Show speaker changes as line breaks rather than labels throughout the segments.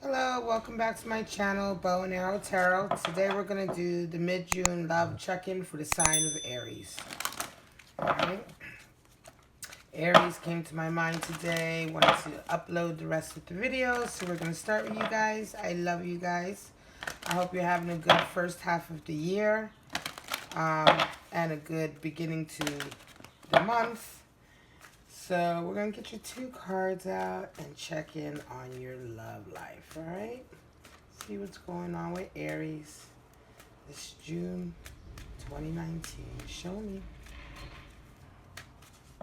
Hello, welcome back to my channel, Bow and Arrow Tarot. Today we're going to do the mid-June love check-in for the sign of Aries. Alright. Aries came to my mind today. Wanted to upload the rest of the video. So we're going to start with you guys. I love you guys. I hope you're having a good first half of the year. And a good beginning to the month. So we're going to get your two cards out and check in on your love life, all right? See what's going on with Aries this June 2019. Show me.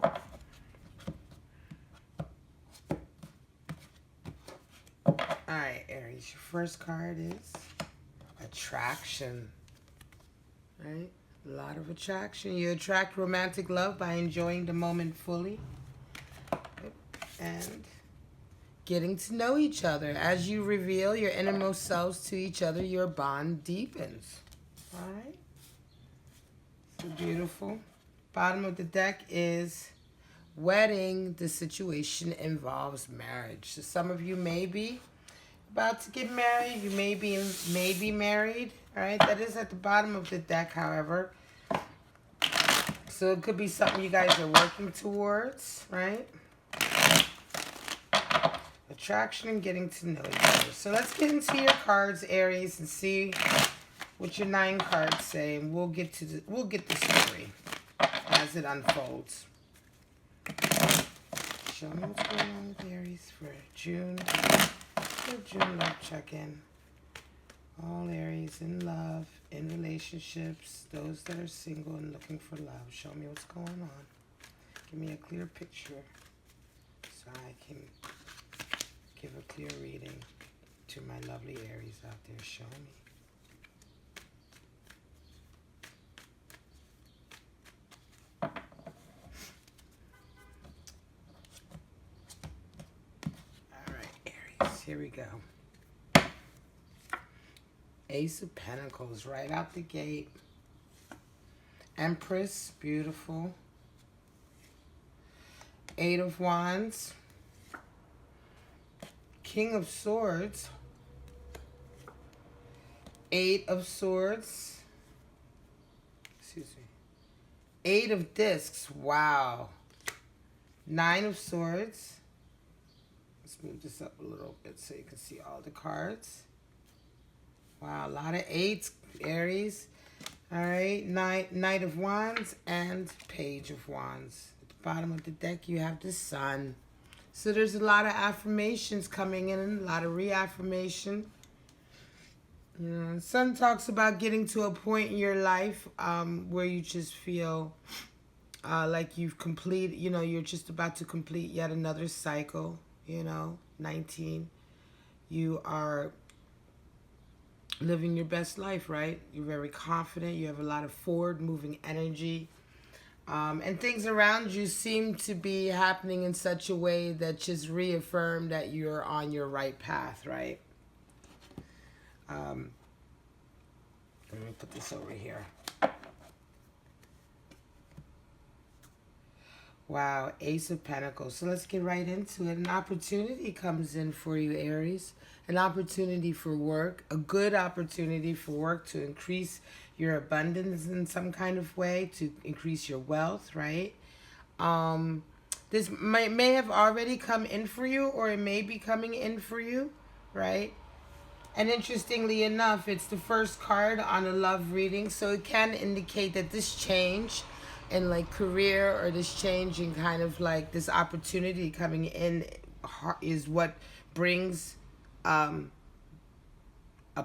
All right, Aries, your first card is attraction, right? A lot of attraction. You attract romantic love by enjoying the moment fully. And getting to know each other. As you reveal your innermost selves to each other, your bond deepens. All right? So beautiful. Bottom of the deck is wedding. The situation involves marriage. So some of you may be about to get married. You may be married. All right? That is at the bottom of the deck, however. So it could be something you guys are working towards, right? Attraction and getting to know each other. So let's get into your cards, Aries, and see what your 9 cards say, and we'll get the story as it unfolds. Show me what's going on with Aries for June. June love check-in. All Aries in love, in relationships, those that are single and looking for love. Show me what's going on. Give me a clear picture so I can give a clear reading to my lovely Aries out there. Show me. All right, Aries, here we go. Ace of Pentacles right out the gate. Empress, beautiful. 8 of Wands. King of Swords. 8 of Swords. Excuse me. 8 of Discs. Wow. 9 of Swords. Let's move this up a little bit so you can see all the cards. Wow, a lot of 8s, Aries. All right, Knight of Wands and Page of Wands. At the bottom of the deck, you have the Sun. So there's a lot of affirmations coming in, a lot of reaffirmation. You know, Sun talks about getting to a point in your life where you just feel like you've completed, you know, you're just about to complete yet another cycle, you know, 19. You are living your best life, right? You're very confident. You have a lot of forward-moving energy. And things around you seem to be happening in such a way that just reaffirm that you're on your right path, right? Let me put this over here. Wow, Ace of Pentacles. So let's get right into it. An opportunity comes in for you, Aries. An opportunity for work. A good opportunity for work to increase your abundance in some kind of way, to increase your wealth, right? This may have already come in for you, or it may be coming in for you, right? And interestingly enough, it's the first card on a love reading, so it can indicate that this change in like career, or this change in kind of like this opportunity coming in is what brings a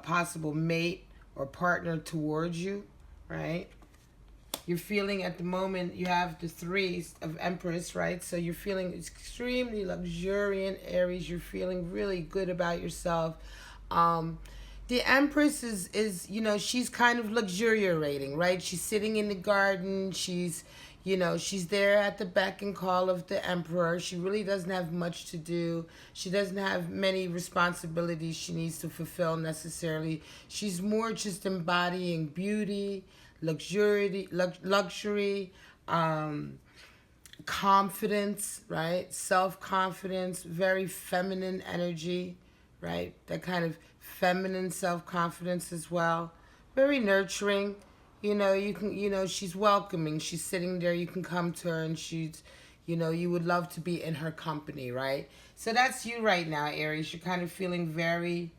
possible mate or partner towards you, right? You're feeling at the moment, you have the 3 of Empress, right? So you're feeling extremely luxuriant, Aries. You're feeling really good about yourself. The Empress is, you know, she's kind of luxuriating, right? She's sitting in the garden. She's, you know, she's there at the beck and call of the Emperor. She really doesn't have much to do. She doesn't have many responsibilities she needs to fulfill necessarily. She's more just embodying beauty, luxury, confidence, right? Self-confidence, very feminine energy, right? That kind of feminine self-confidence as well. Very nurturing. You can, she's welcoming. She's sitting there. You can come to her and she's, you would love to be in her company, right? So that's you right now, Aries. You're kind of feeling very,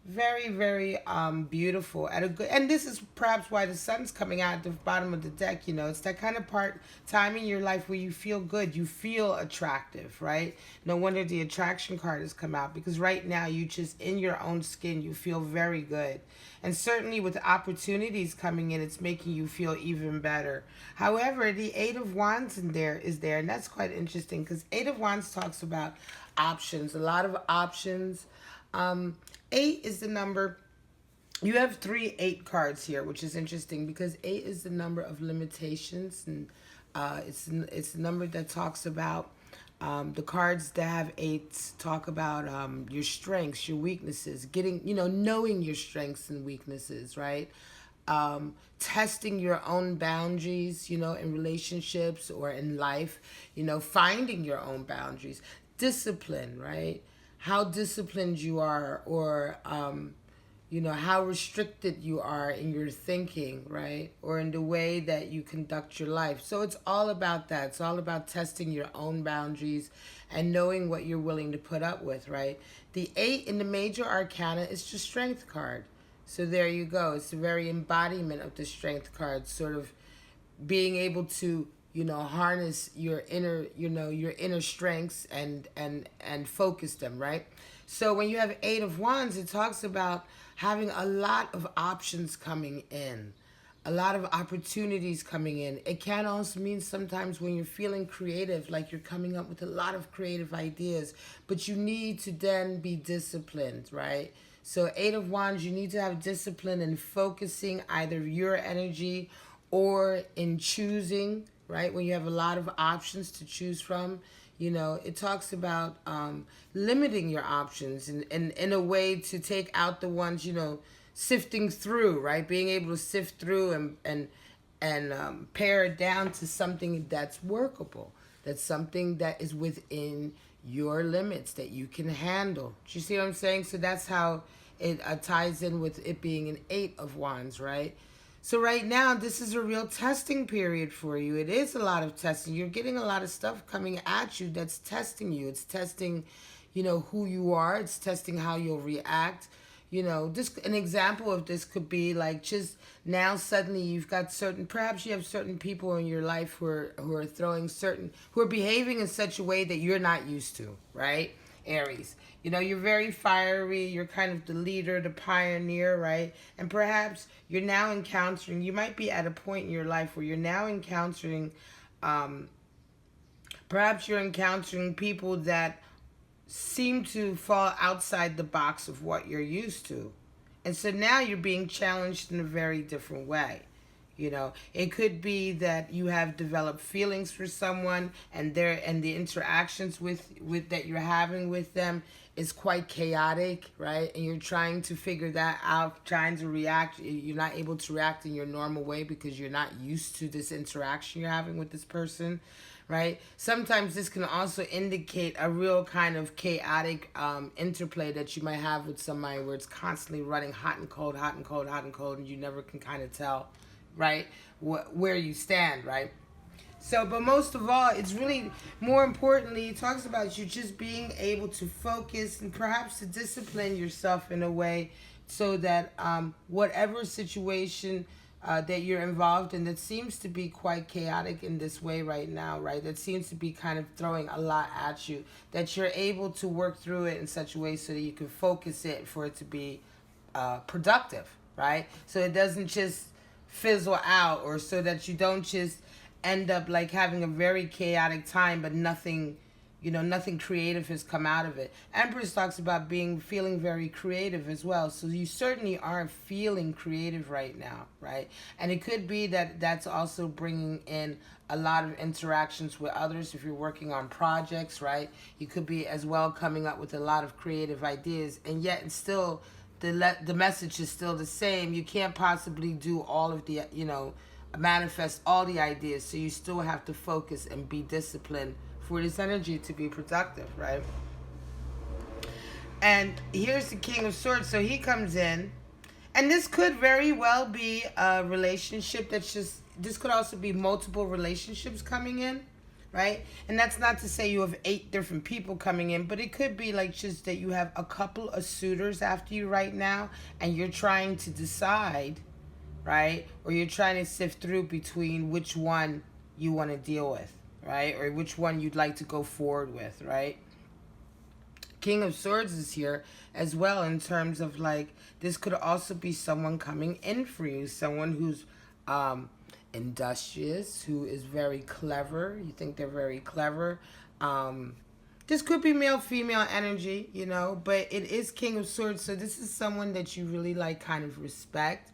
very, very beautiful at a good, and this is perhaps why the sun's coming out at the bottom of the deck. It's that kind of time in your life where you feel good, you feel attractive, right? No wonder the attraction card has come out, because right now you just in your own skin, you feel very good. And certainly with opportunities coming in, it's making you feel even better. However, the Eight of Wands is there, and that's quite interesting, because Eight of Wands talks about options, a lot of options. 8 is the number. You have 8 cards here, which is interesting because 8 is the number of limitations, and it's the number that talks about the cards that have 8 talk about your strengths, your weaknesses, knowing your strengths and weaknesses, right? Testing your own boundaries, in relationships or in life, finding your own boundaries, discipline, right? How disciplined you are, or how restricted you are in your thinking, right? Or in the way that you conduct your life. So it's all about that. It's all about testing your own boundaries and knowing what you're willing to put up with, right? The 8 in the major arcana is the strength card. So there you go. It's the very embodiment of the strength card, sort of being able to harness your inner strengths and focus them, right? So when you have 8 of Wands, it talks about having a lot of options coming in, a lot of opportunities coming in. It can also mean sometimes when you're feeling creative, like you're coming up with a lot of creative ideas, but you need to then be disciplined, right? So 8 of Wands, you need to have discipline in focusing either your energy or in choosing, right? When you have a lot of options to choose from, it talks about limiting your options and in a way to take out the ones, sifting through, right? Being able to sift through and pare it down to something that's workable, that's something that is within your limits that you can handle. Do you see what I'm saying? So that's how it ties in with it being an 8 of Wands, right? So right now, this is a real testing period for you. It is a lot of testing. You're getting a lot of stuff coming at you that's testing you. It's testing, who you are. It's testing how you'll react. This an example of this could be like just now suddenly you've got perhaps you have certain people in your life who are behaving in such a way that you're not used to, right? Aries. You're very fiery. You're kind of the leader, the pioneer, right? And perhaps you're now you might be at a point in your life where you're now encountering, perhaps you're encountering people that seem to fall outside the box of what you're used to. And so now you're being challenged in a very different way. It could be that you have developed feelings for someone, and the interactions with that you're having with them is quite chaotic, right? And you're trying to figure that out, trying to react. You're not able to react in your normal way because you're not used to this interaction you're having with this person, right? Sometimes this can also indicate a real kind of chaotic interplay that you might have with somebody where it's constantly running hot and cold, hot and cold, hot and cold, and you never can kind of tell, right, where you stand, right? So, but most of all, it's really, more importantly, it talks about you just being able to focus and perhaps to discipline yourself in a way so that whatever situation that you're involved in that seems to be quite chaotic in this way right now, right? That seems to be kind of throwing a lot at you, that you're able to work through it in such a way so that you can focus it for it to be productive, right? So it doesn't just fizzle out, or so that you don't just end up like having a very chaotic time, but nothing creative has come out of it. Empress talks about feeling very creative as well. So you certainly are feeling creative right now, right? And it could be that that's also bringing in a lot of interactions with others if you're working on projects, right? You could be as well coming up with a lot of creative ideas, and yet it's still the message is still the same. You can't possibly do all of the, manifest all the ideas. So you still have to focus and be disciplined for this energy to be productive, right? And here's the King of Swords. So he comes in. And this could very well be a relationship that's just, this could also be multiple relationships coming in, right? And that's not to say you have 8 different people coming in, but it could be like just that you have a couple of suitors after you right now, and you're trying to decide, right? Or you're trying to sift through between which one you want to deal with, right? Or which one you'd like to go forward with, right? King of Swords is here as well, in terms of like, this could also be someone coming in for you, someone who's industrious, who is very clever. You think they're very clever. This could be male female energy, you know, but it is King of Swords, so this is someone that you really like, kind of respect.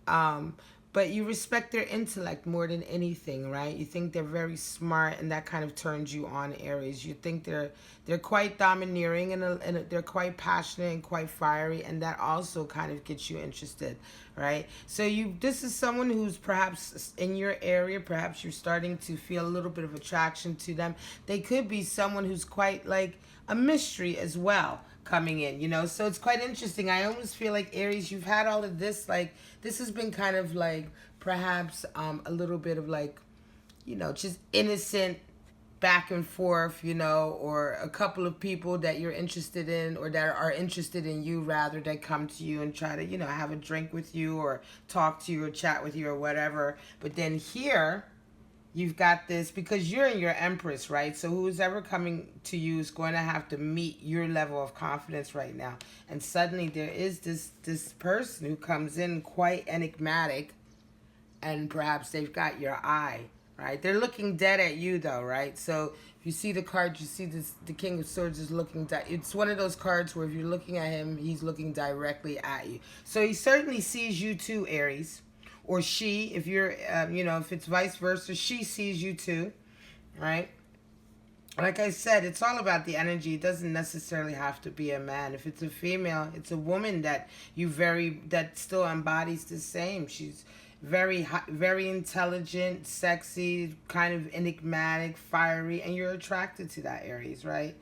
But you respect their intellect more than anything, right? You think they're very smart, and that kind of turns you on, Aries. You think they're quite domineering, and they're quite passionate and quite fiery, and that also kind of gets you interested, right? So this is someone who's perhaps in your area. Perhaps you're starting to feel a little bit of attraction to them. They could be someone who's quite like a mystery as well, coming in, you know. So it's quite interesting. I almost feel like, Aries, you've had all of this, like, this has been kind of like perhaps a little bit of like, you know, just innocent back and forth, you know, or a couple of people that you're interested in, or that are interested in you rather, that come to you and try to, you know, have a drink with you or talk to you or chat with you or whatever. But then here you've got this, because you're in your Empress, right? So who's ever coming to you is going to have to meet your level of confidence right now. And suddenly there is this person who comes in quite enigmatic, and perhaps they've got your eye, right? They're looking dead at you though, right? So if you see the card, you see the King of Swords is looking, it's one of those cards where if you're looking at him, he's looking directly at you. So he certainly sees you too, Aries. Or she, if you're, you know, if it's vice versa, she sees you too, right? Like I said, it's all about the energy. It doesn't necessarily have to be a man. If it's a female, it's a woman that that still embodies the same. She's very intelligent, sexy, kind of enigmatic, fiery, and you're attracted to that, Aries, right?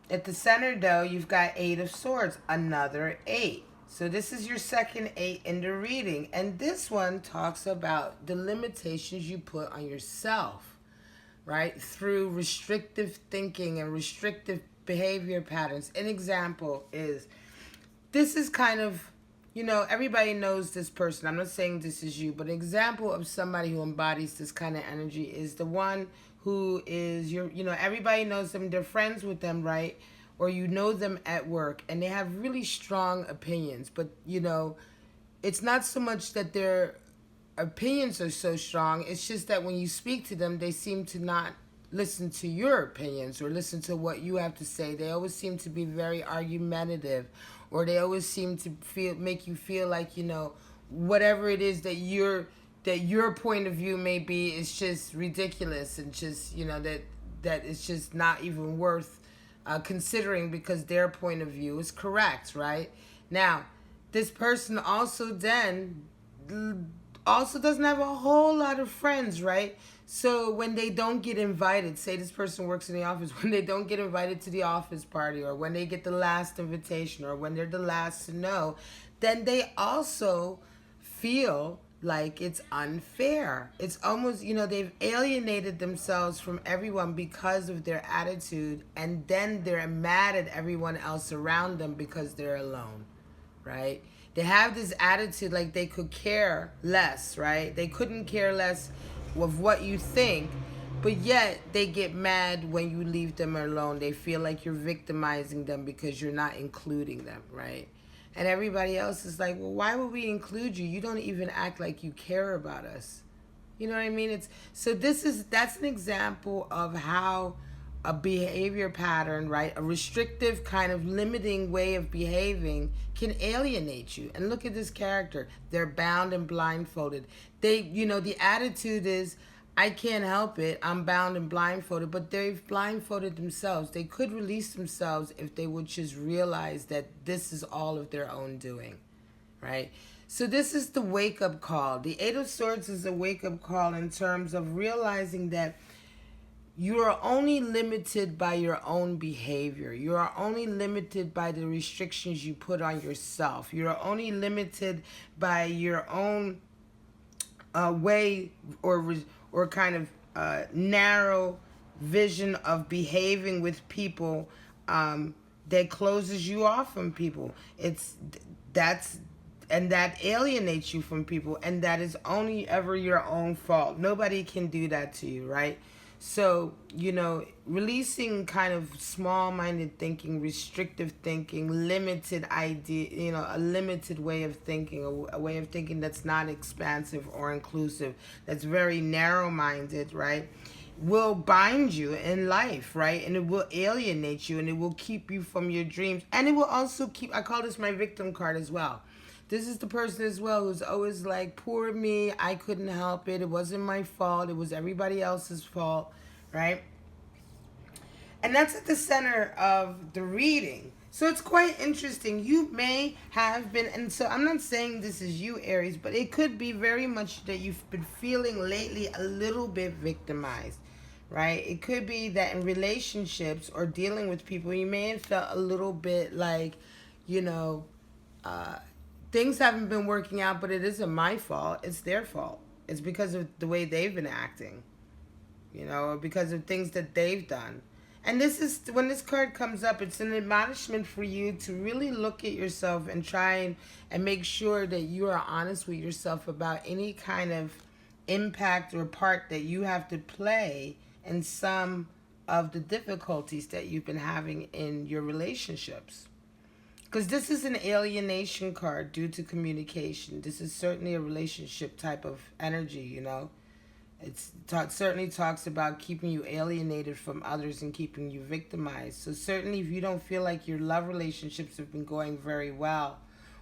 At the center, though, you've got 8 of Swords, another 8. So this is your second 8 in the reading. And this one talks about the limitations you put on yourself, right? Through restrictive thinking and restrictive behavior patterns. An example is, this is kind of, you know, everybody knows this person. I'm not saying this is you, but an example of somebody who embodies this kind of energy is the one who is, you know, everybody knows them. They're friends with them, right? Or you know them at work, and they have really strong opinions. But, you know, it's not so much that their opinions are so strong. It's just that when you speak to them, they seem to not listen to your opinions or listen to what you have to say. They always seem to be very argumentative, or they always seem to make you feel like, you know, whatever it is that your point of view may be is just ridiculous, and just, you know, that it's just not even worth considering, because their point of view is correct, right? Now, this person also doesn't have a whole lot of friends, right? So when they don't get invited, say this person works in the office, when they don't get invited to the office party, or when they get the last invitation, or when they're the last to know, then they also feel like it's unfair. It's almost, you know, they've alienated themselves from everyone because of their attitude, and then they're mad at everyone else around them because they're alone, right? They have this attitude like they could care less, right? They couldn't care less of what you think, but yet they get mad when you leave them alone. They feel like you're victimizing them because you're not including them, right? And everybody else is like, well, why would we include you? You don't even act like you care about us. You know what I mean? That's an example of how a behavior pattern, right? A restrictive kind of limiting way of behaving can alienate you. And look at this character. They're bound and blindfolded. The attitude is, I can't help it. I'm bound and blindfolded. But they've blindfolded themselves. They could release themselves if they would just realize that this is all of their own doing, right? So this is the wake-up call. The 8 of Swords is a wake-up call in terms of realizing that you are only limited by your own behavior. You are only limited by the restrictions you put on yourself. You are only limited by your own way or kind of narrow vision of behaving with people that closes you off from people. That's and that alienates you from people, and that is only ever your own fault. Nobody can do that to you, right? So, releasing kind of small-minded thinking, restrictive thinking, limited idea, a limited way of thinking, a way of thinking that's not expansive or inclusive, that's very narrow-minded, right? Will bind you in life, right? And it will alienate you, and it will keep you from your dreams. And it will also keep, I call this my victim card as well. This is the person as well who's always like, poor me, I couldn't help it. It wasn't my fault. It was everybody else's fault, right? And that's at the center of the reading. So it's quite interesting. You may have been, and so I'm not saying this is you, Aries, but it could be very much that you've been feeling lately a little bit victimized, right? It could be that in relationships or dealing with people, you may have felt a little bit like, things haven't been working out, but it isn't my fault. It's their fault. It's because of the way they've been acting, or because of things that they've done. And this is, when this card comes up, it's an admonishment for you to really look at yourself and try and make sure that you are honest with yourself about any kind of impact or part that you have to play in some of the difficulties that you've been having in your relationships. Because this is an alienation card due to communication. This is certainly a relationship type of energy, It certainly talks about keeping you alienated from others and keeping you victimized. So certainly if you don't feel like your love relationships have been going very well,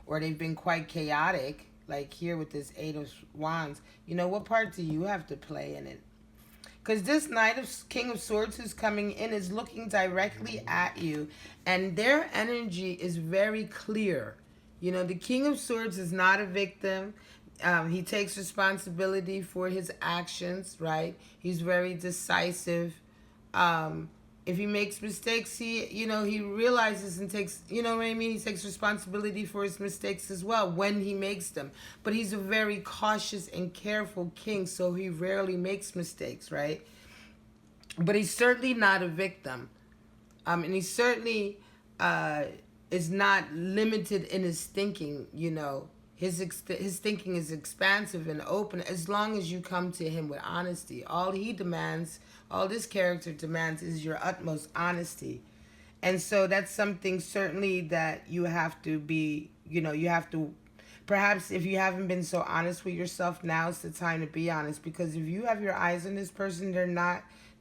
or they've been quite chaotic, like here with this 8 of Wands, what part do you have to play in it? Because this King of Swords who's coming in is looking directly at you, and their energy is very clear. The King of Swords is not a victim. He takes responsibility for his actions, right? He's very decisive. If he makes mistakes, he realizes and takes, He takes responsibility for his mistakes as well when he makes them. But he's a very cautious and careful king, so he rarely makes mistakes, right? But he's certainly not a victim. And he certainly is not limited in his thinking, His thinking is expansive and open as long as you come to him with honesty. All this character demands is your utmost honesty. And so that's something certainly that you have to be, perhaps if you haven't been so honest with yourself, now's the time to be honest. Because if you have your eyes on this person,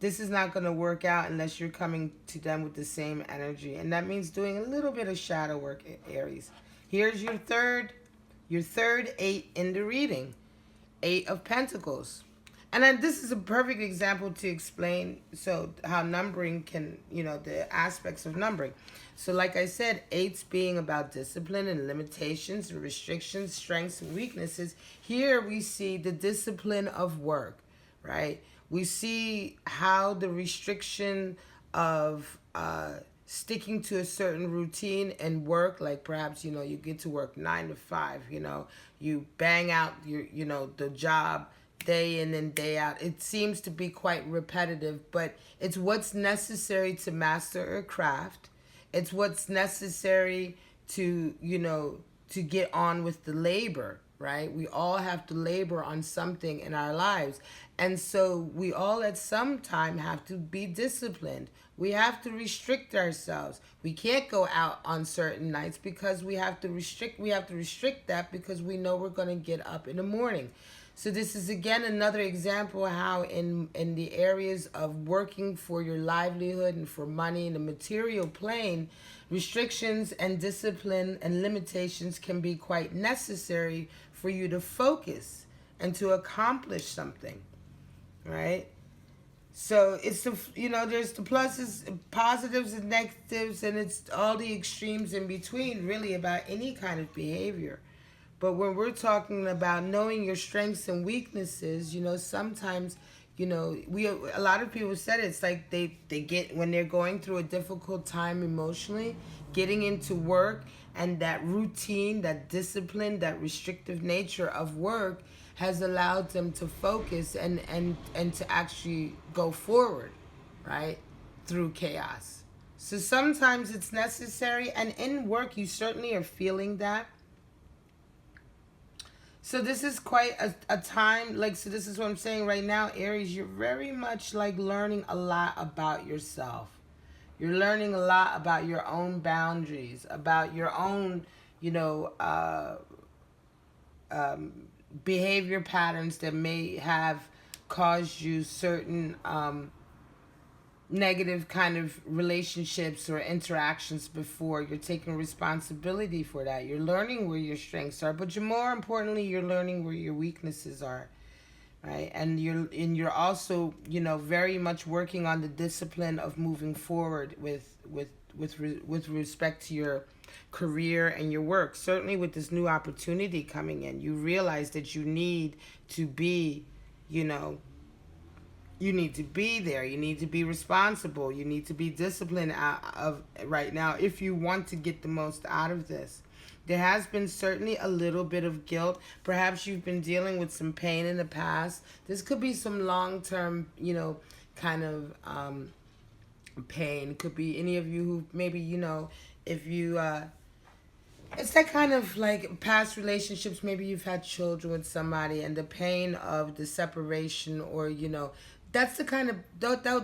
this is not going to work out unless you're coming to them with the same energy. And that means doing a little bit of shadow work, Aries. Here's your third 8 in the reading. 8 of Pentacles. And then this is a perfect example to explain how numbering can, the aspects of numbering. So like I said, 8's being about discipline and limitations and restrictions, strengths and weaknesses. Here we see the discipline of work, right? We see how the restriction of sticking to a certain routine and work, like perhaps, you get to work 9 to 5, you bang out the job day in and day out. It seems to be quite repetitive, but it's what's necessary to master a craft. It's what's necessary to, to get on with the labor, right? We all have to labor on something in our lives. And so we all at some time have to be disciplined. We have to restrict ourselves. We can't go out on certain nights because we have to restrict that because we know we're going to get up in the morning. So this is again another example of how in the areas of working for your livelihood and for money in the material plane, restrictions and discipline and limitations can be quite necessary for you to focus and to accomplish something, right? So it's there's the pluses, positives and negatives, and it's all the extremes in between, really, about any kind of behavior. But when we're talking about knowing your strengths and weaknesses, sometimes you know, a lot of people said it's like they get, when they're going through a difficult time emotionally, getting into work, and that routine, that discipline, that restrictive nature of work has allowed them to focus and to actually go forward, right, through chaos. So sometimes it's necessary, and in work you certainly are feeling that. So this is quite a time, like, so this is what I'm saying right now, Aries, you're very much like learning a lot about yourself. You're learning a lot about your own boundaries, about your own, you know, behavior patterns that may have caused you certain negative kind of relationships or interactions before. You're taking responsibility for that. You're learning where your strengths are, but more importantly, you're learning where your weaknesses are, right? And you're also, you know, very much working on the discipline of moving forward with respect to your career and your work. Certainly with this new opportunity coming in, you realize that you need to be, you know, you need to be there. You need to be responsible. You need to be disciplined out of right now if you want to get the most out of this. There has been certainly a little bit of guilt. Perhaps you've been dealing with some pain in the past. This could be some long-term, you know, kind of pain. Could be any of you who maybe, you know, if you it's that kind of like past relationships. Maybe you've had children with somebody, and the pain of the separation, or, you know, that's the kind of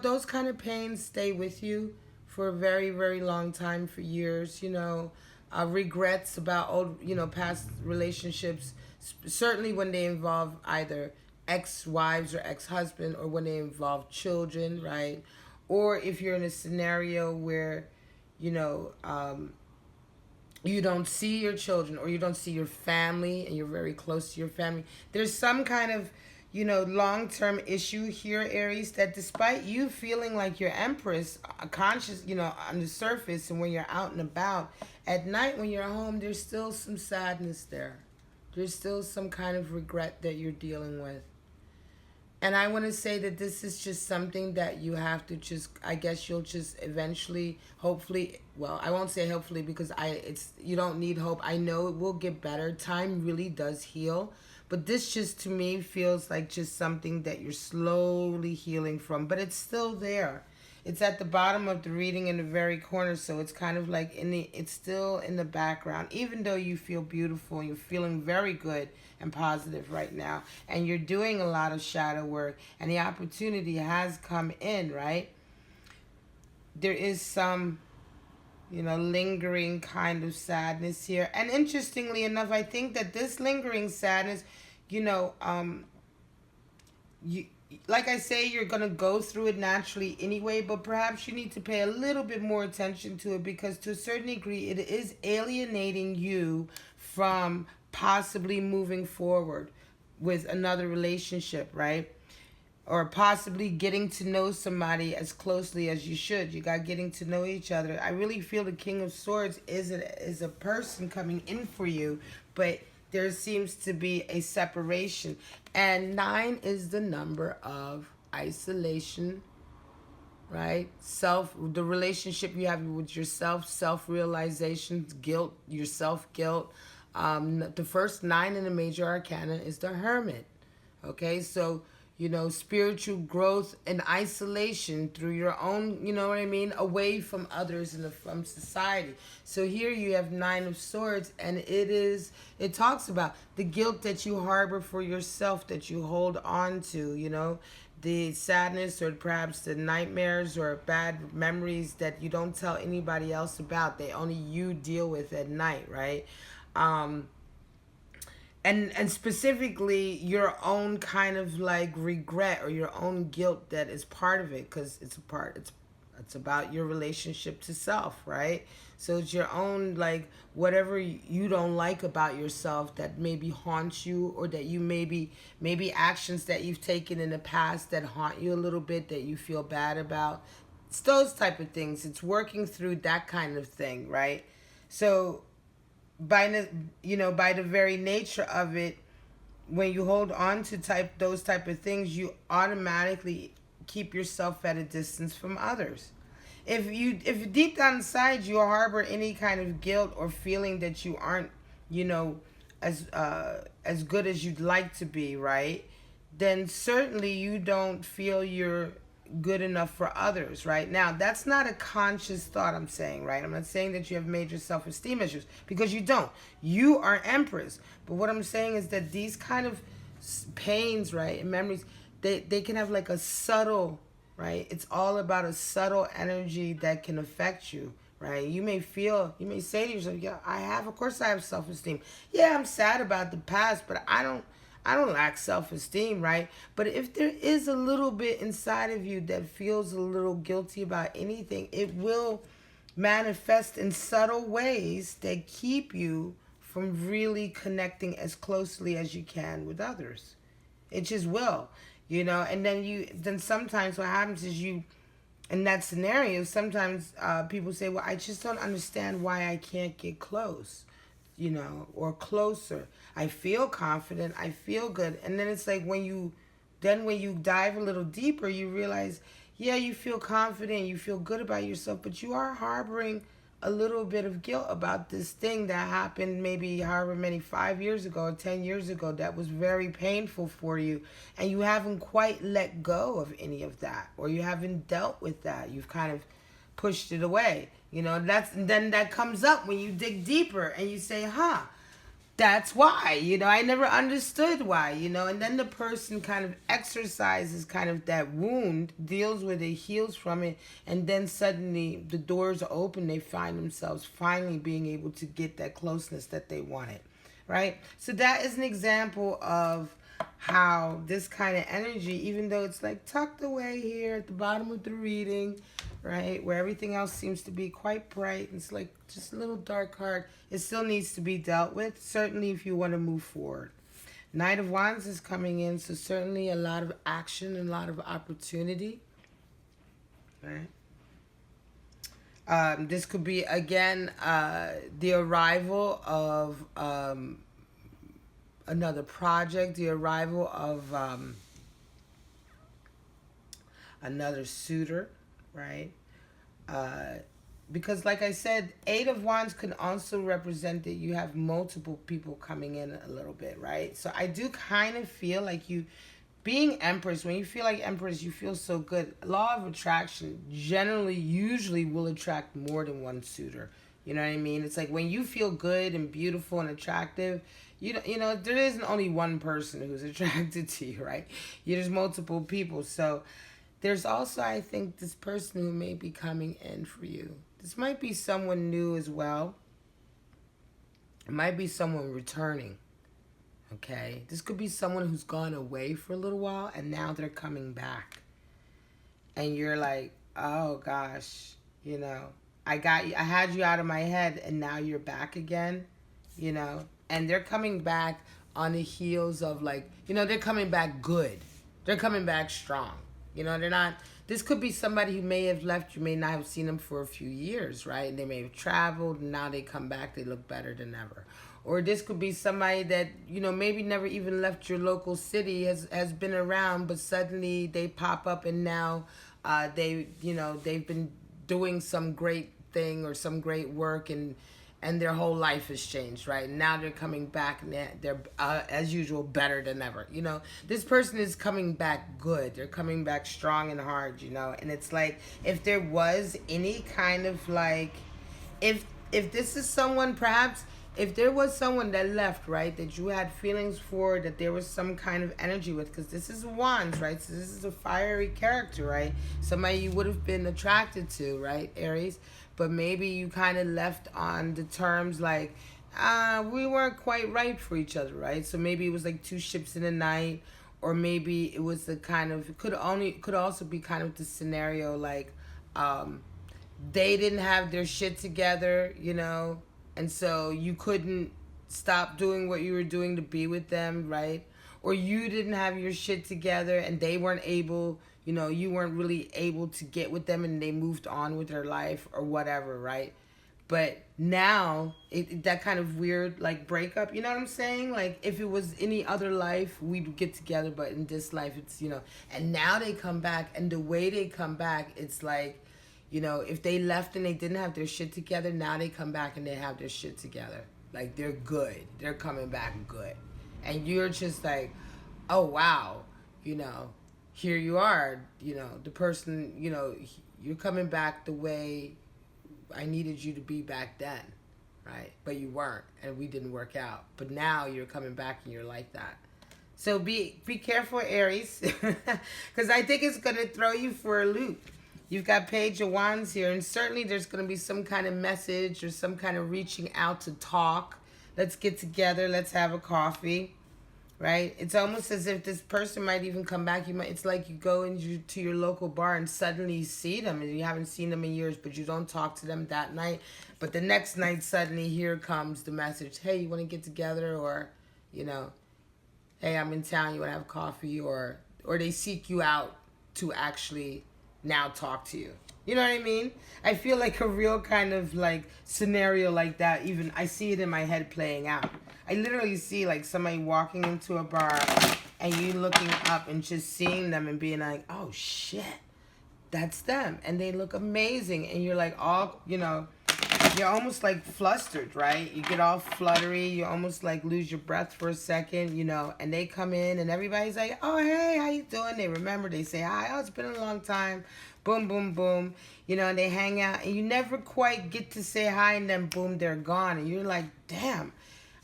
those kind of pains stay with you for a very, very long time, for years. You know, regrets about old, you know, past relationships. Certainly when they involve either ex-wives or ex-husband, or when they involve children, right? Or if you're in a scenario where, you know, you don't see your children, or you don't see your family, and you're very close to your family. There's some kind of, you know, long-term issue here, Aries, that despite you feeling like you're Empress, conscious, you know, on the surface, and when you're out and about, at night when you're home, there's still some sadness there. There's still some kind of regret that you're dealing with. And I want to say that this is just something that you have to just, I guess you'll just eventually, hopefully, well, I won't say hopefully, because you don't need hope. I know it will get better. Time really does heal. But this just, to me, feels like just something that you're slowly healing from. But it's still there. It's at the bottom of the reading in the very corner. So it's kind of like, it's still in the background. Even though you feel beautiful, and you're feeling very good and positive right now. And you're doing a lot of shadow work. And the opportunity has come in, right? There is some, you know, lingering kind of sadness here. And interestingly enough, I think that this lingering sadness, you know, you, like I say, you're going to go through it naturally anyway, but perhaps you need to pay a little bit more attention to it, because to a certain degree, it is alienating you from possibly moving forward with another relationship, right? Or possibly getting to know somebody as closely as you should. You got getting to know each other. I really feel the King of Swords is a person coming in for you, but there seems to be a separation. And 9 is the number of isolation, right? The relationship you have with yourself, self-realization, guilt, your self-guilt. The first 9 in the major arcana is the Hermit. Okay, so, you know, spiritual growth and isolation through your own, you know what I mean, away from others and from society. So here you have 9 of Swords, and it talks about the guilt that you harbor for yourself, that you hold on to, you know, the sadness, or perhaps the nightmares or bad memories that you don't tell anybody else about. They only you deal with at night, right? And specifically your own kind of like regret, or your own guilt that is part of it, because it's about your relationship to self, right? So it's your own, like, whatever you don't like about yourself that maybe haunts you, or that you maybe actions that you've taken in the past that haunt you a little bit, that you feel bad about. It's those type of things. It's working through that kind of thing, right? So by the very nature of it, when you hold on to those type of things, you automatically keep yourself at a distance from others. If deep down inside you harbor any kind of guilt or feeling that you aren't, you know, as good as you'd like to be, right? Then certainly you don't feel you're good enough for others, right? Now, that's not a conscious thought I'm saying, right? I'm not saying that you have major self-esteem issues, because you don't. You are Empress. But what I'm saying is that these kind of pains, right, and memories, they can have like a subtle, right? It's all about a subtle energy that can affect you, right? You may say to yourself, yeah, of course I have self-esteem. Yeah, I'm sad about the past, but I don't lack self-esteem, right? But if there is a little bit inside of you that feels a little guilty about anything, it will manifest in subtle ways that keep you from really connecting as closely as you can with others. It just will, and then sometimes what happens is in that scenario, sometimes people say, well, I just don't understand why I can't get close, or closer. I feel confident, I feel good. And then it's like when you dive a little deeper, you realize, yeah, you feel confident, you feel good about yourself, but you are harboring a little bit of guilt about this thing that happened maybe however many 5 years ago or 10 years ago that was very painful for you, and you haven't quite let go of any of that, or you haven't dealt with that. You've kind of pushed it away. Then that comes up when you dig deeper and you say, that's why, I never understood why, and then the person kind of exercises kind of that wound, deals with it, heals from it, and then suddenly the doors are open. They find themselves finally being able to get that closeness that they wanted, right? So that is an example of how this kind of energy, even though it's like tucked away here at the bottom of the reading, right, where everything else seems to be quite bright, and it's like just a little dark card, it still needs to be dealt with, certainly if you want to move forward. Knight of Wands is coming in, so certainly a lot of action and a lot of opportunity, right? This could be, again, the arrival of another project, the arrival of another suitor, right? Because like I said, Eight of Wands can also represent that you have multiple people coming in a little bit, right? So I do kind of feel like you, being Empress, when you feel like Empress, you feel so good. Law of attraction usually will attract more than one suitor. You know what I mean? It's like when you feel good and beautiful and attractive, there isn't only one person who's attracted to you, right? There's multiple people. So there's also, I think, this person who may be coming in for you. This might be someone new as well. It might be someone returning, okay? This could be someone who's gone away for a little while, and now they're coming back. And you're like, oh, gosh, I had you out of my head, and now you're back again, And they're coming back on the heels of, like, they're coming back good. They're coming back strong. They're not, this could be somebody who may have left, you may not have seen them for a few years, right? And they may have traveled, and now they come back, they look better than ever. Or this could be somebody that, maybe never even left your local city, has been around, but suddenly they pop up, and now they've been doing some great thing or some great work, and their whole life has changed, right? Now they're coming back, and they're as usual, better than ever. This person is coming back good. They're coming back strong and hard, And it's like, if there was any kind of like, if this is someone, perhaps, if there was someone that left, right, that you had feelings for, that there was some kind of energy with, because this is Wands, right? So this is a fiery character, right? Somebody you would have been attracted to, right, Aries? But maybe you kind of left on the terms like, we weren't quite right for each other, right? So maybe it was like two ships in the night, or maybe it was the kind of, it could also be kind of the scenario like, they didn't have their shit together, and so you couldn't stop doing what you were doing to be with them, right? Or you didn't have your shit together and they weren't able, you weren't really able to get with them, and they moved on with their life or whatever, right? But now, that kind of weird, like, breakup, you know what I'm saying? Like, if it was any other life, we'd get together, but in this life, it's, you know, and now they come back, and the way they come back, it's like, you know, if they left and they didn't have their shit together, now they come back and they have their shit together. Like, they're good. They're coming back good. And you're just like, oh, wow, you know, here you are, you know, the person, you know, you're coming back the way I needed you to be back then, right? But you weren't, and we didn't work out. But now you're coming back and you're like that. So be careful, Aries, because I think it's going to throw you for a loop. You've got Page of Wands here, and certainly there's going to be some kind of message or some kind of reaching out to talk. Let's get together. Let's have a coffee. Right? It's almost as if this person might even come back. It's like you go to your local bar and suddenly you see them and you haven't seen them in years, but you don't talk to them that night. But the next night, suddenly here comes the message, hey, you want to get together? Or, you know, hey, I'm in town, you want to have coffee? Or they seek you out to actually now talk to you. You know what I mean? I feel like a real kind of like scenario like that. Even I see it in my head playing out. I literally see like somebody walking into a bar and you looking up and just seeing them and being like, oh shit, that's them. And they look amazing. And you're like all, you know, you're almost like flustered, right? You get all fluttery. You almost like lose your breath for a second, you know, and they come in and everybody's like, oh, hey, how you doing? They remember, they say hi. Oh, it's been a long time. Boom, boom, boom. You know, and they hang out and you never quite get to say hi and then boom, they're gone. And you're like, damn,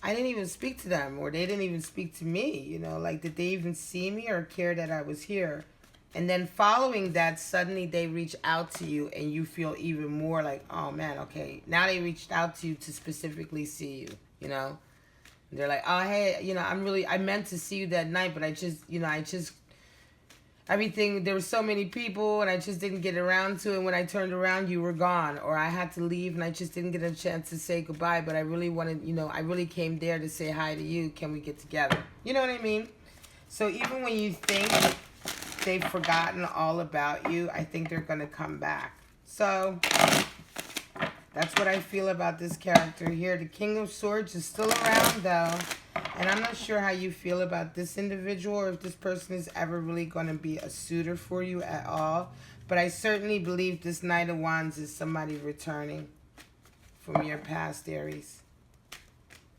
I didn't even speak to them or they didn't even speak to me. You know, like did they even see me or care that I was here? And then following that, suddenly they reach out to you and you feel even more like, oh man, okay. Now they reached out to you to specifically see you, you know. And they're like, oh, hey, you know, I meant to see you that night, but everything, there were so many people and I just didn't get around to it. When I turned around, you were gone. Or I had to leave and I just didn't get a chance to say goodbye. But I really wanted, you know, I really came there to say hi to you. Can we get together? You know what I mean? So even when you think they've forgotten all about you, I think they're going to come back. So that's what I feel about this character here. The King of Swords is still around though. And I'm not sure how you feel about this individual or if this person is ever really going to be a suitor for you at all. But I certainly believe this Knight of Wands is somebody returning from your past, Aries.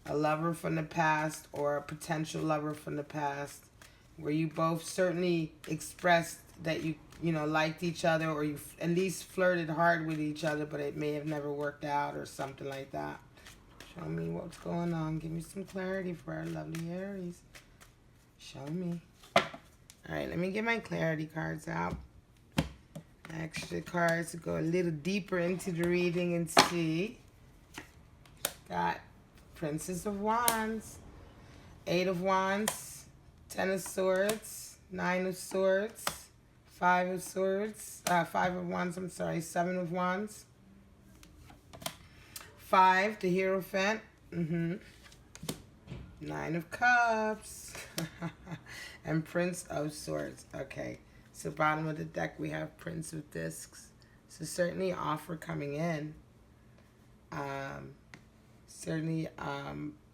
A lover from the past or a potential lover from the past where you both certainly expressed that you know, liked each other or you at least flirted hard with each other, but it may have never worked out or something like that. Show me what's going on. Give me some clarity for our lovely Aries. Show me. All right, let me get my clarity cards out. Extra cards to go a little deeper into the reading and see. Got Princess of Wands, 8 of Wands, 10 of Swords, 9 of Swords, 5 of Swords, 5 of Wands, I'm sorry, 7 of Wands. 5, the Hierophant. 9 of Cups. And Prince of Swords. Okay. So bottom of the deck we have Prince of Discs. So certainly offer coming in. Certainly,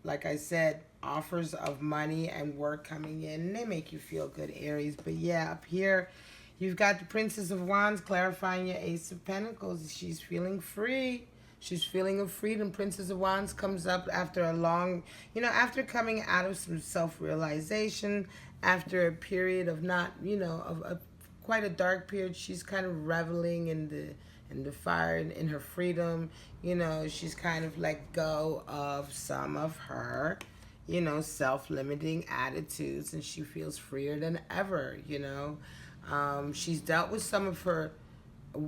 like I said, offers of money and work coming in. And they make you feel good, Aries. But yeah, up here, you've got the Princess of Wands clarifying your Ace of Pentacles. She's feeling free. She's feeling of freedom. Princess of Wands comes up after a long, you know, after coming out of some self-realization, after a period of not, you know, of quite a dark period. She's kind of reveling in the fire, in her freedom. You know, she's kind of let go of some of her, you know, self-limiting attitudes, and she feels freer than ever, you know. She's dealt with some of her,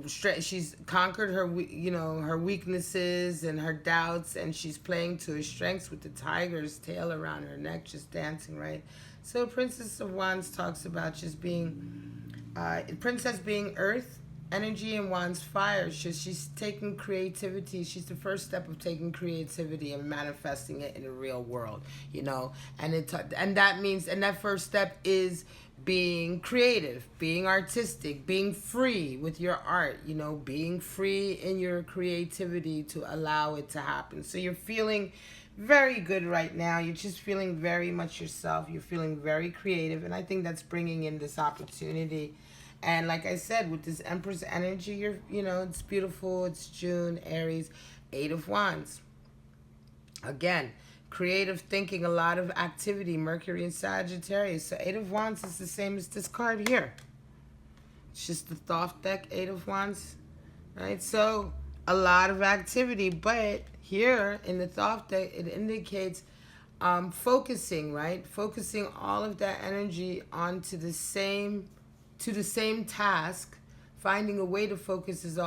she's conquered her, you know, her weaknesses and her doubts, and she's playing to her strengths with the tiger's tail around her neck, just dancing, right? So Princess of Wands talks about just being, Princess being earth energy and Wands fire. She's taking creativity. She's the first step of taking creativity and manifesting it in the real world, you know. And that means, and that first step is being creative, being artistic, being free with your art, being free in your creativity to allow it to happen. So you're feeling very good right now. You're just feeling very much yourself. You're feeling very creative. And I think that's bringing in this opportunity. And like I said, with this Empress energy, it's beautiful. It's June, Aries, 8 of Wands. Again, creative thinking, a lot of activity, Mercury and Sagittarius. So 8 of Wands is the same as this card here. It's just the Thoth deck, 8 of Wands, right? So a lot of activity, but here in the Thoth deck, it indicates focusing, right? Focusing all of that energy onto the same task, finding a way to focus it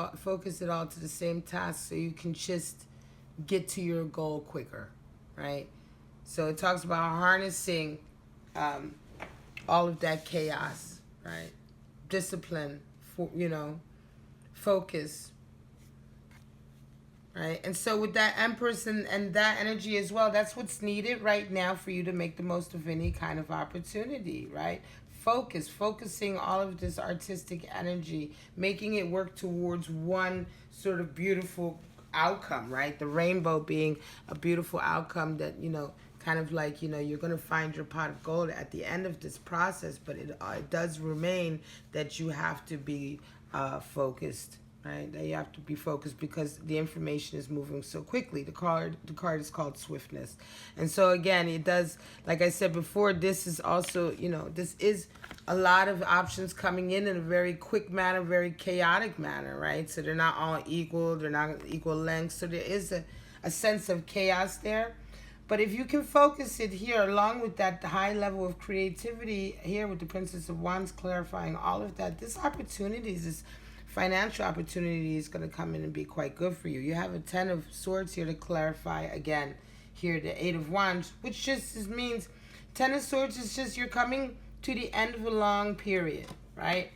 all to the same task so you can just get to your goal quicker, right? So it talks about harnessing all of that chaos, right? Discipline, focus, right? And so with that Empress and that energy as well, that's what's needed right now for you to make the most of any kind of opportunity, right? Focusing all of this artistic energy, making it work towards one sort of beautiful outcome, right? The rainbow being a beautiful outcome that, kind of like, you're going to find your pot of gold at the end of this process, but it does remain that you have to be focused, right? That you have to be focused because the information is moving so quickly. The card is called swiftness. And so again, it does, like I said before, this is also, this is a lot of options coming in a very quick manner, very chaotic manner, right? So they're not all equal, they're not equal length. So there is a sense of chaos there. But if you can focus it here, along with that high level of creativity here with the Princess of Wands clarifying all of that, this financial opportunity is going to come in and be quite good for you. You have a 10 of Swords here to clarify again. Here, the 8 of Wands, which just means 10 of Swords is just you're coming to the end of a long period, right?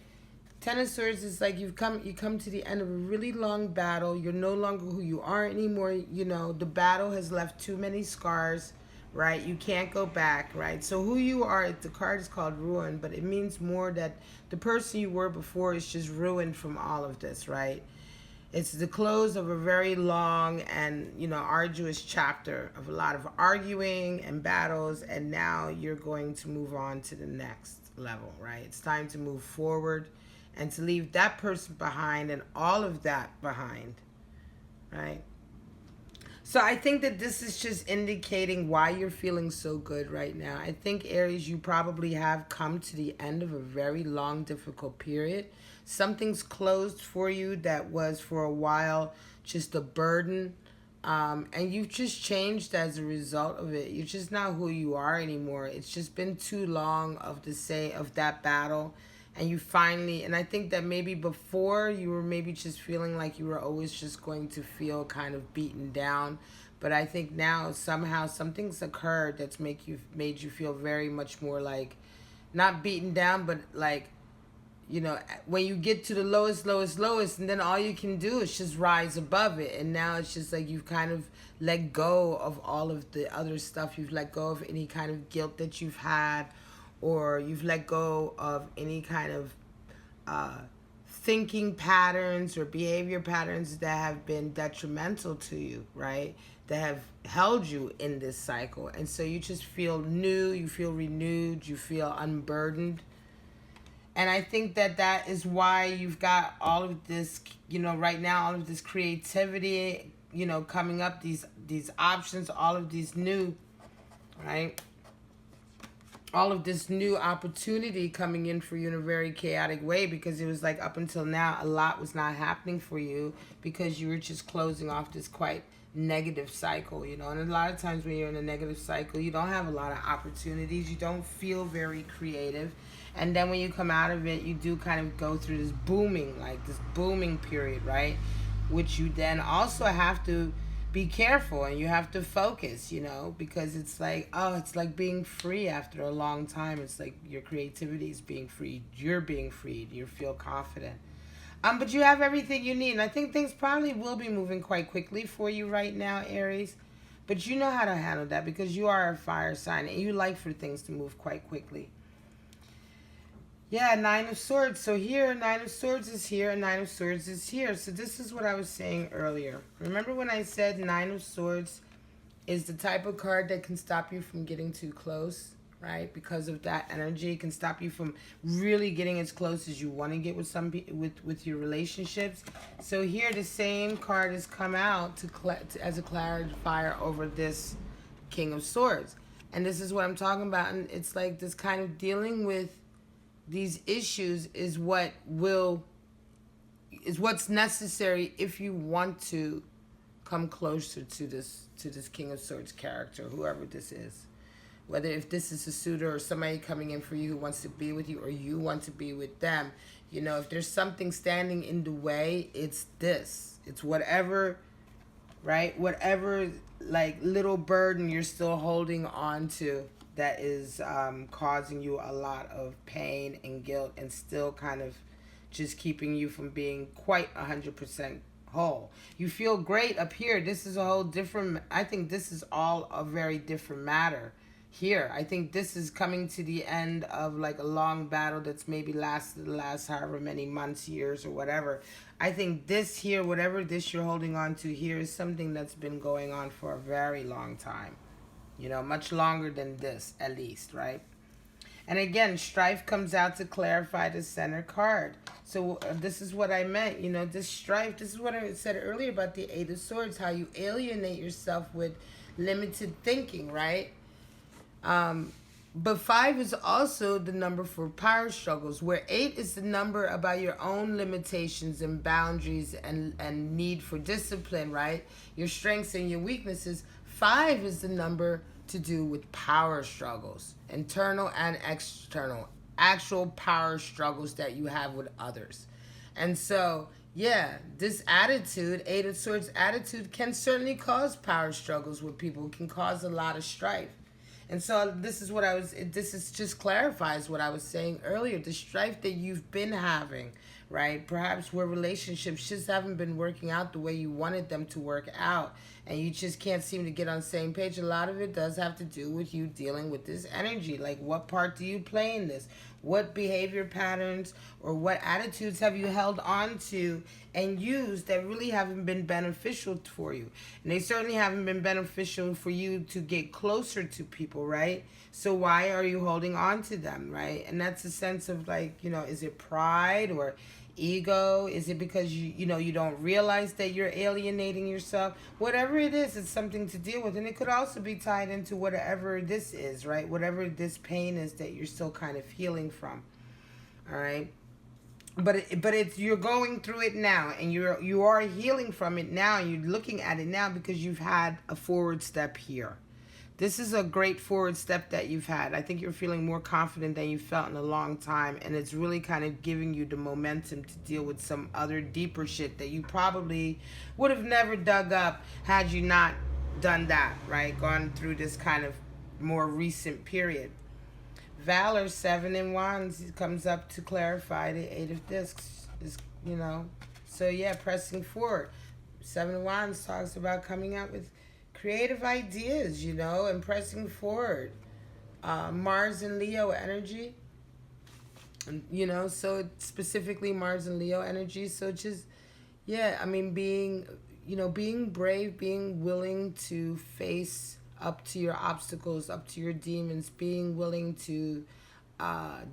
10 of Swords is like you come to the end of a really long battle. You're no longer who you are anymore. The battle has left too many scars, right? You can't go back, right? So who you are, the card is called Ruin, but it means more that the person you were before is just ruined from all of this, right? It's the close of a very long and, arduous chapter of a lot of arguing and battles, and now you're going to move on to the next level, right? It's time to move forward and to leave that person behind and all of that behind, right? So I think that this is just indicating why you're feeling so good right now. I think, Aries, you probably have come to the end of a very long, difficult period. Something's closed for you that was for a while just a burden. And you've just changed as a result of it. You're just not who you are anymore. It's just been too long of that battle. And you finally, and I think that maybe before you were maybe just feeling like you were always just going to feel kind of beaten down. But I think now somehow something's occurred that's made you feel very much more like, not beaten down, but like, when you get to the lowest, and then all you can do is just rise above it. And now it's just like you've kind of let go of all of the other stuff. You've let go of any kind of guilt that you've had, or you've let go of any kind of thinking patterns or behavior patterns that have been detrimental to you, right? That have held you in this cycle. And so you just feel new, you feel renewed, you feel unburdened. And I think that is why you've got all of this, right now, all of this creativity, coming up, these options, all of these new, right? All of this new opportunity coming in for you in a very chaotic way, because it was like up until now, a lot was not happening for you because you were just closing off this quite negative cycle, And a lot of times when you're in a negative cycle, you don't have a lot of opportunities. You don't feel very creative. And then when you come out of it, you do kind of go through this booming period, right? Which you then also have to be careful and you have to focus, because it's like, it's like being free after a long time. It's like your creativity is being freed. You're being freed. You feel confident. But you have everything you need. And I think things probably will be moving quite quickly for you right now, Aries. But you know how to handle that because you are a fire sign and you like for things to move quite quickly. Yeah, Nine of Swords. So here, Nine of Swords is here, and Nine of Swords is here. So this is what I was saying earlier. Remember when I said Nine of Swords is the type of card that can stop you from getting too close, right? Because of that energy, it can stop you from really getting as close as you want to get with with your relationships. So here, the same card has come out as a clarifier over this King of Swords, and this is what I'm talking about. And it's like this kind of dealing with these issues is what's necessary if you want to come closer to this King of Swords character, whoever this is. Whether if this is a suitor or somebody coming in for you who wants to be with you or you want to be with them, you know, if there's something standing in the way, it's this. It's whatever, right? Whatever like little burden you're still holding on to that is causing you a lot of pain and guilt and still kind of just keeping you from being quite 100% whole. You feel great up here. This is a whole different, I think this is all a very different matter here. I think this is coming to the end of like a long battle that's maybe lasted the last however many months, years, or whatever. I think this here, whatever this you're holding on to here, is something that's been going on for a very long time. You know, much longer than this, at least, right? And again, Strife comes out to clarify the center card. So this is what I meant, you know, this Strife, this is what I said earlier about the Eight of Swords, how you alienate yourself with limited thinking, right? But 5 is also the number for power struggles, where 8 is the number about your own limitations and boundaries and need for discipline, right? Your strengths and your weaknesses. 5 is the number to do with power struggles, internal and external, actual power struggles that you have with others. And so, yeah, this attitude, Eight of Swords attitude, can certainly cause power struggles with people. It can cause a lot of strife. And so this is just clarifies what I was saying earlier. The strife that you've been having, right? Perhaps where relationships just haven't been working out the way you wanted them to work out. And you just can't seem to get on the same page. A lot of it does have to do with you dealing with this energy. Like, what part do you play in this? What behavior patterns or what attitudes have you held on to and used that really haven't been beneficial for you? And they certainly haven't been beneficial for you to get closer to people, right? So why are you holding on to them, right? And that's a sense of like, you know, is it pride or ego? Is it because you know you don't realize that you're alienating yourself? Whatever it is, it's something to deal with. And it could also be tied into whatever this is, right? Whatever this pain is that you're still kind of healing from. All right. But it's you're going through it now, and you are healing from it now, and you're looking at it now because you've had a forward step here. This is a great forward step that you've had. I think you're feeling more confident than you felt in a long time, and it's really kind of giving you the momentum to deal with some other deeper shit that you probably would have never dug up had you not done that, right? Gone through this kind of more recent period. Valor, 7 in Wands, comes up to clarify the 8 of Discs. Is, you know, so yeah, pressing forward. 7 of Wands talks about coming up with creative ideas, you know, and pressing forward. Mars and Leo energy, and, you know, so specifically Mars and Leo energy. So just, yeah, I mean, being brave, being willing to face up to your obstacles, up to your demons, being willing to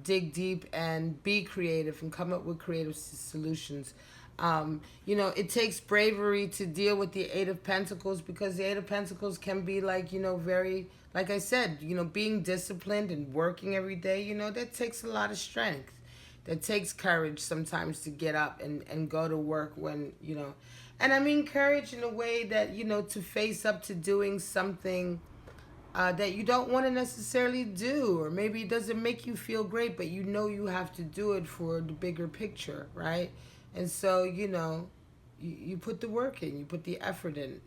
dig deep and be creative and come up with creative solutions. You know, it takes bravery to deal with the Eight of Pentacles, because the Eight of Pentacles can be like, you know, very, like I said, you know, being disciplined and working every day, you know, that takes a lot of strength. That takes courage sometimes to get up and go to work when, you know, and I mean courage in a way that, you know, to face up to doing something that you don't want to necessarily do, or maybe it doesn't make you feel great, but you know you have to do it for the bigger picture, right? And so, you know, you put the work in, you put the effort in,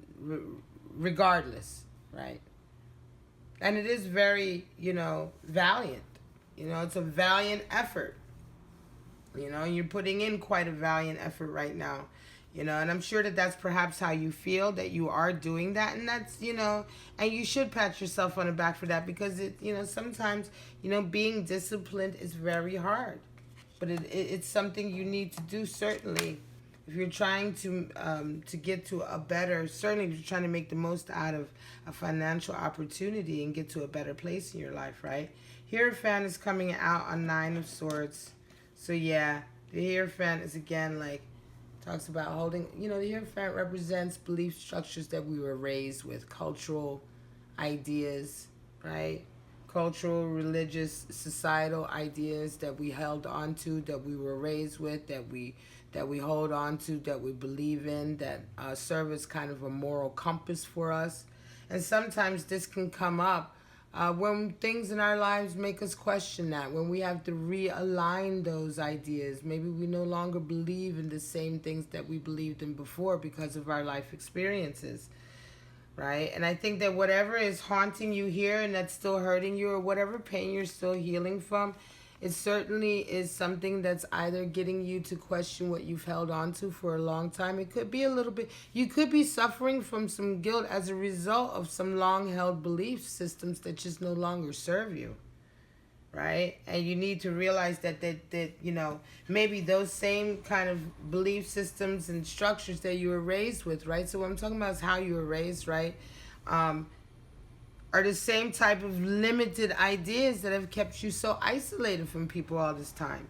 regardless, right? And it is very, you know, valiant. You know, it's a valiant effort. You know, you're putting in quite a valiant effort right now. You know, and I'm sure that that's perhaps how you feel, that you are doing that. And that's, you know, and you should pat yourself on the back for that, because it, you know, sometimes, you know, being disciplined is very hard. but it's something you need to do, certainly. If you're trying to get to a better, certainly if you're trying to make the most out of a financial opportunity and get to a better place in your life, right? Hierophant is coming out on 9 of Swords. So yeah, the Hierophant is again like, talks about holding, you know, the Hierophant represents belief structures that we were raised with, cultural ideas, right? Cultural, religious, societal ideas that we held on to, that we were raised with, that we hold on to, that we believe in, that serve as kind of a moral compass for us. And sometimes this can come up when things in our lives make us question that, when we have to realign those ideas. Maybe we no longer believe in the same things that we believed in before because of our life experiences, right? And I think that whatever is haunting you here and that's still hurting you, or whatever pain you're still healing from, it certainly is something that's either getting you to question what you've held on to for a long time. It could be a little bit, you could be suffering from some guilt as a result of some long-held belief systems that just no longer serve you, right? And you need to realize that you know, maybe those same kind of belief systems and structures that you were raised with, right? So what I'm talking about is how you were raised, right? Are the same type of limited ideas that have kept you so isolated from people all this time.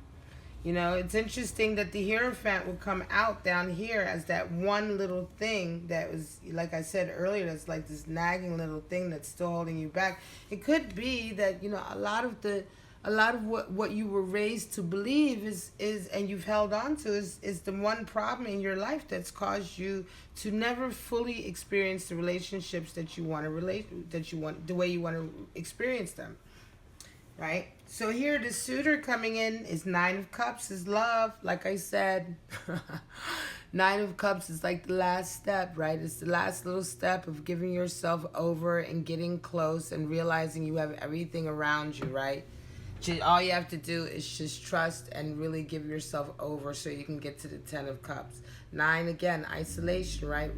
You know, it's interesting that the Hierophant will come out down here as that one little thing that was, like I said earlier, that's like this nagging little thing that's still holding you back. It could be that, you know, a lot of what you were raised to believe is and you've held on to is the one problem in your life that's caused you to never fully experience the relationships that you want to the way you want to experience them, right? So here the suitor coming in is 9 of Cups, is love. Like I said, 9 of Cups is like the last step, right? It's the last little step of giving yourself over and getting close and realizing you have everything around you, right? All you have to do is just trust and really give yourself over so you can get to the 10 of Cups. 9, again, isolation, right?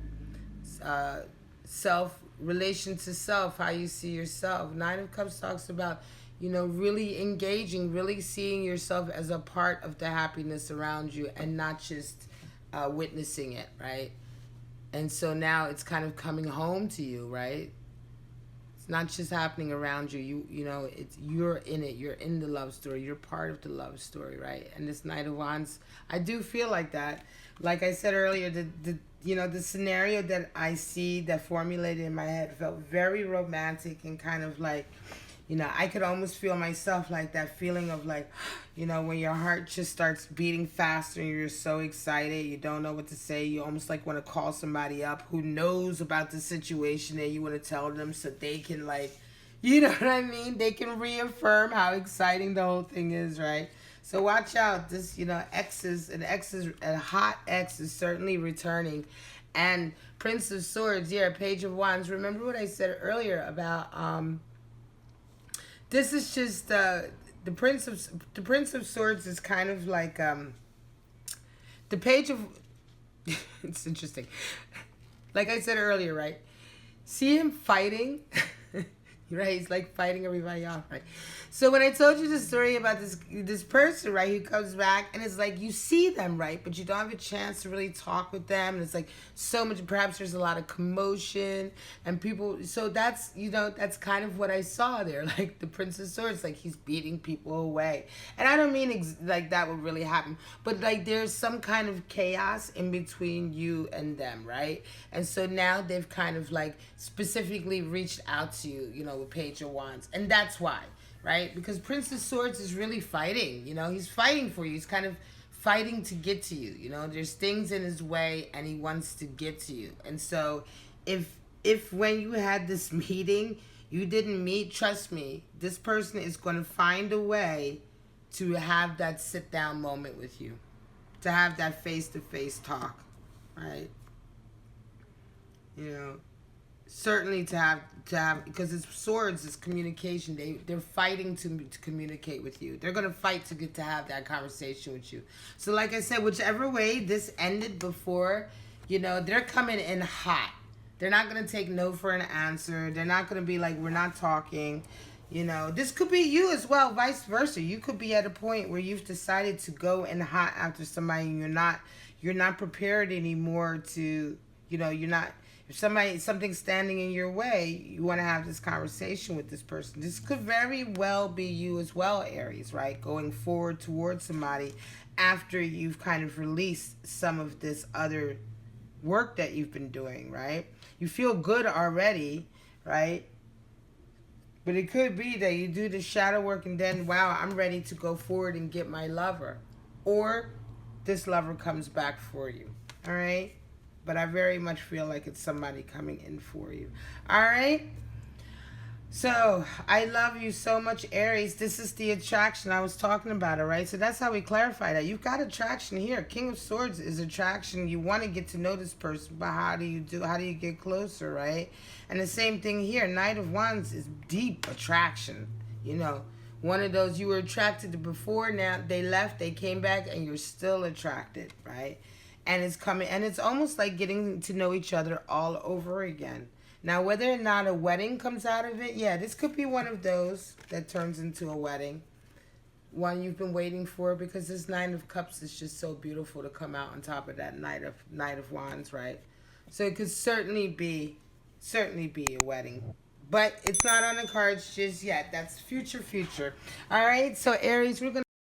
Relation to self, how you see yourself. 9 of Cups talks about, you know, really engaging, really seeing yourself as a part of the happiness around you and not just witnessing it, right? And so now it's kind of coming home to you, right? Not just happening around you. You know, you're in it. You're in the love story. You're part of the love story, right? And this Knight of Wands, I do feel like that. Like I said earlier, the scenario that I see that formulated in my head felt very romantic and kind of like, you know, I could almost feel myself like that feeling of like, you know, when your heart just starts beating faster and you're so excited, you don't know what to say. You almost like want to call somebody up who knows about the situation and you want to tell them so they can like, you know what I mean? They can reaffirm how exciting the whole thing is, right? So watch out. This, you know, a hot ex is certainly returning. And Prince of Swords, yeah, Page of Wands. Remember what I said earlier about, this is just the Prince of Swords is kind of like the Page of it's interesting. Like I said earlier, right? See him fighting, right? He's like fighting everybody off, right? So when I told you the story about this person, right, who comes back and it's like you see them, right, but you don't have a chance to really talk with them, and it's like so much. Perhaps there's a lot of commotion and people. So that's, you know, that's kind of what I saw there, like the Prince of Swords, like he's beating people away, and I don't mean like that would really happen, but like there's some kind of chaos in between you and them, right? And so now they've kind of like specifically reached out to you, you know, with Page of Wands, and that's why. Right? Because Prince of Swords is really fighting, you know, he's fighting for you. He's kind of fighting to get to you, you know, there's things in his way and he wants to get to you. And so if when you had this meeting, you didn't meet, trust me, this person is going to find a way to have that sit down moment with you, to have that face-to-face talk, right? You know, certainly to have because it's swords, it's communication. They're fighting to communicate with you. They're gonna fight to get to have that conversation with you. So like I said, whichever way this ended before, you know, they're coming in hot. They're not gonna take no for an answer. They're not gonna be like, we're not talking. You know, this could be you as well, vice versa. You could be at a point where you've decided to go and hot after somebody and you're not prepared anymore to, you know, you're not, if something's standing in your way, you want to have this conversation with this person. This could very well be you as well, Aries, right? Going forward towards somebody after you've kind of released some of this other work that you've been doing, right? You feel good already, right? But it could be that you do the shadow work and then, wow, I'm ready to go forward and get my lover. Or this lover comes back for you. All right? But I very much feel like it's somebody coming in for you. All right? So, I love you so much, Aries. This is the attraction I was talking about, all right? So that's how we clarify that. You've got attraction here. King of Swords is attraction. You want to get to know this person, but how do you get closer, right? And the same thing here. Knight of Wands is deep attraction. You know, one of those you were attracted to before, now they left, they came back, and you're still attracted, right? And it's coming, and it's almost like getting to know each other all over again. Now, whether or not a wedding comes out of it, yeah, this could be one of those that turns into a wedding. One you've been waiting for, because this Nine of Cups is just so beautiful to come out on top of that Knight of Wands, right? So it could certainly be a wedding. But it's not on the cards just yet. That's future. All right, so Aries, we're going to